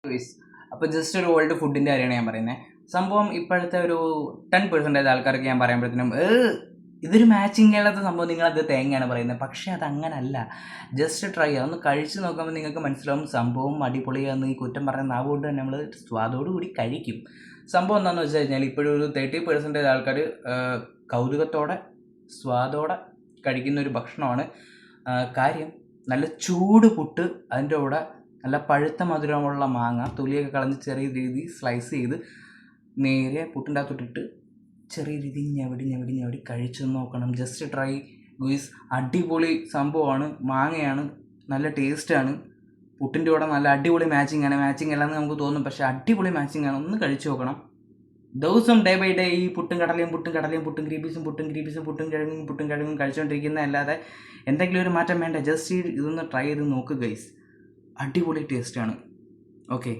Guys, അപ്പോൾ just ഒരു old ഫുഡിൻ്റെ കാര്യമാണ് ഞാൻ പറയുന്നത്. സംഭവം ഇപ്പോഴത്തെ ഒരു 10% ആൾക്കാർക്ക് ഞാൻ പറയുമ്പോഴത്തേനും ഇതൊരു മാച്ചിങ് അല്ലാത്ത സംഭവം, നിങ്ങളത് തേങ്ങയാണ് പറയുന്നത്. പക്ഷേ അതങ്ങനല്ല. ജസ്റ്റ് ട്രൈ ചെയ്യുക, ഒന്ന് കഴിച്ച് നോക്കുമ്പോൾ നിങ്ങൾക്ക് മനസ്സിലാവും സംഭവം അടിപൊളിയാന്ന്. ഈ കുറ്റം പറയുന്ന നാവുകൊണ്ട് തന്നെ നമ്മൾ സ്വാദോടു കൂടി കഴിക്കും. സംഭവം എന്താണെന്ന് വെച്ച് കഴിഞ്ഞാൽ ഇപ്പോഴും ഒരു 30% ആൾക്കാർ കൗതുകത്തോടെ സ്വാദോടെ കഴിക്കുന്ന ഒരു ഭക്ഷണമാണ്. കാര്യം നല്ല ചൂട് പുട്ട്, അതിൻ്റെ കൂടെ നല്ല പഴുത്ത മധുരമുള്ള മാങ്ങ തൊലിയൊക്കെ കളഞ്ഞ് ചെറിയ രീതിയിൽ സ്ലൈസ് ചെയ്ത് നേരെ പുട്ടിൻ്റെ അകത്തോട്ടിട്ട് ചെറിയ രീതിയിൽ ഞവടി കഴിച്ചു നോക്കണം. ജസ്റ്റ് ട്രൈ ഗുയിസ്, അടിപൊളി സംഭവമാണ്. മാങ്ങയാണ്, നല്ല ടേസ്റ്റാണ്. പുട്ടിൻ്റെ കൂടെ നല്ല അടിപൊളി മാച്ചിങ് ആണ്. മാച്ചിങ് അല്ലാന്ന് നമുക്ക് തോന്നും, പക്ഷേ അടിപൊളി മാച്ചിങ് ആണ്. ഒന്ന് കഴിച്ചു നോക്കണം. ദിവസം ഡേ ബൈ ഡേ ഈ പുട്ടും കടലയും പുട്ടും കിഴങ്ങും കഴിച്ചുകൊണ്ടിരിക്കുന്ന അല്ലാതെ എന്തെങ്കിലും ഒരു മാറ്റം വേണ്ട. ജസ്റ്റ് ഇതൊന്ന് ട്രൈ ചെയ്ത് നോക്ക് ഗൈസ്, അടിപൊളി ടേസ്റ്റാണ്. ഓക്കെ.